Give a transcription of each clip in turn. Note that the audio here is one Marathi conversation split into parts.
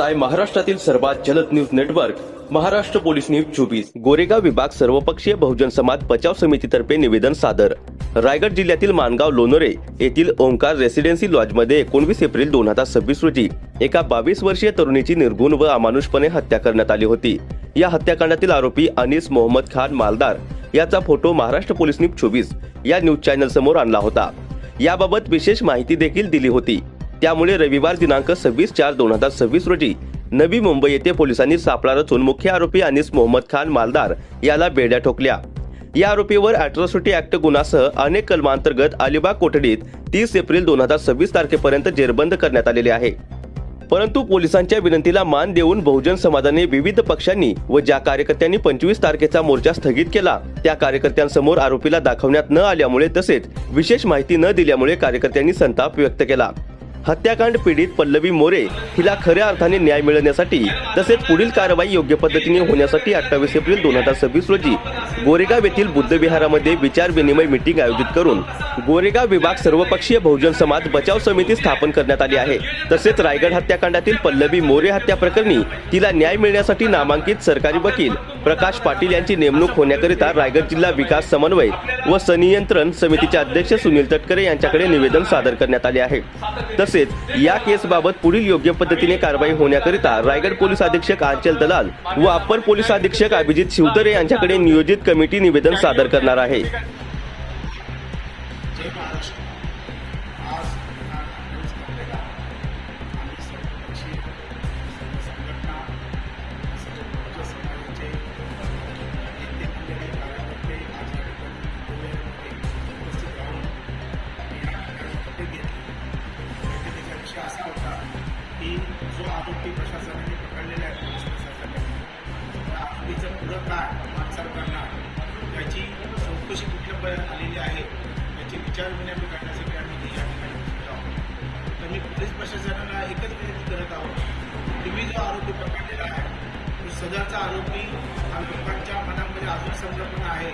पाहताय महाराष्ट्रातील सर्वात जलद news network Maharashtra police news 24। Goregaon विभाग सर्वपक्षीय बहुजन समाज बचाव समितीतर्फे निवेदन सादर। रायगड जिल्ह्यातील माणगाव लोणोरे येथील ओंकार रेसिडेन्सी लॉजमध्ये 19 एप्रिल 2026 रोजी एका 22 वर्षीय तरुणीची निर्गुण व अमानुषपणे हत्या करण्यात आली होती। या हत्याकांडातील आरोपी अनीस मोहम्मद खान मालदार याचा फोटो महाराष्ट्र पोलीस न्यूज 24 या न्यूज चॅनल समोर आणला होता। याबाबत विशेष माहिती देखील दिली होती। त्यामुळे रविवार दिनांक 26/4/2026 रोजी नवी मुंबई येथे पोलिसांनी सापळा रचून मुख्य आरोपी अनीस मोहम्मद खान मालदार याला बेड्या ठोकल्या। या आरोपीवर अॅट्रॉसिटी ऍक्ट गुन्ह्यासह अनेक कलमांतर्गत अलिबाग कोठडीत 30 एप्रिल 2026 तारखेपर्यंत जेरबंद करण्यात आलेले आहे। परंतु पोलिसांच्या विनंतीला मान देऊन बहुजन समाजाने विविध पक्षांनी व ज्या कार्यकर्त्यांनी 25 तारखेचा मोर्चा स्थगित केला त्या कार्यकर्त्यांसमोर आरोपीला दाखवण्यात न आल्यामुळे तसेच विशेष माहिती न दिल्यामुळे कार्यकर्त्यांनी संताप व्यक्त केला। हत्याकांड पीडित पल्लवी मोरे हिला खऱ्या अर्थाने न्याय मिळण्यासाठी तसेच पुढील कारवाई योग्य पद्धतीने होण्यासाठी 28 एप्रिल 2026 रोजी गोरेगाव येथील बुद्ध विहारामध्ये विचार विनिमय मीटिंग आयोजित करून गोरेगाव विभाग सर्वपक्षीय बहुजन समाज बचाव समिती स्थापन करण्यात आली आहे। तसेच रायगड हत्याकांडातील पल्लवी मोरे हत्या प्रकरणी तिला न्याय मिळण्यासाठी नामांकित सरकारी वकील प्रकाश पाटील यांची नेमणूक होण्याकरिता रायगड जिल्हा विकास समन्वय व संनियंत्रण समितीचे अध्यक्ष सुनील तटकरे यांच्याकडे निवेदन सादर करण्यात आले आहे। तसेच या केसबाबत पुढील योग्य पद्धतीने कारवाई होण्याकरिता रायगड पोलीस अधीक्षक आंचल दलाल व अप्पर पोलीस अधीक्षक अभिजित शिवतरे यांच्याकडे नियोजित कमिटी निवेदन सादर करणार आहे। असा होता की जो आरोपी प्रशासनाने पकडलेला आहे पोलीस प्रशासनाने त्या आरोपीचं पुढं काय मागचाल करणार याची चौकशी कुठल्यापर्यंत आलेली आहे याची विचारविनिमय करण्यासाठी आम्ही या ठिकाणी पोहोचलो आहोत। तर मी पोलीस प्रशासनाला एकच विनंती करत आहोत, तुम्ही जो आरोपी पकडलेला आहे तो सदरचा आरोपी हा लोकांच्या मनामध्ये अजून संकल्पना आहे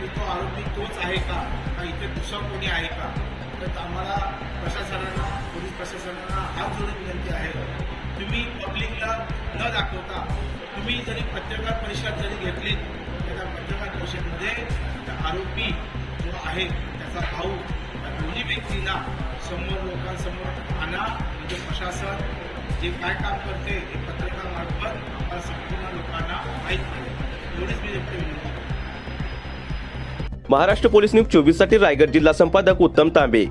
की तो आरोपी तोच आहे का इथे दुसरा कोणी आहे का। तर आम्हाला प्रशासनाला पोलीस प्रशासनाला हात जोडून विनंती आहे, तुम्ही पब्लिकला न दाखवता तुम्ही जरी पत्रकार परिषद जरी घेतली त्या पत्रकार परिषदेमध्ये आरोपी जो आहे त्याचा भाऊ या दोन्ही व्यक्तींना समोर लोकांसमोर आणा, म्हणजे प्रशासन जे काय काम करते हे पत्रकारामार्फत आम्हाला संपूर्ण लोकांना माहीत पडेल एवढीच मी विनंती। महाराष्ट्र पोलीस न्यूज 24 साठी रायगड जिल्हा संपादक उत्तम तांबे।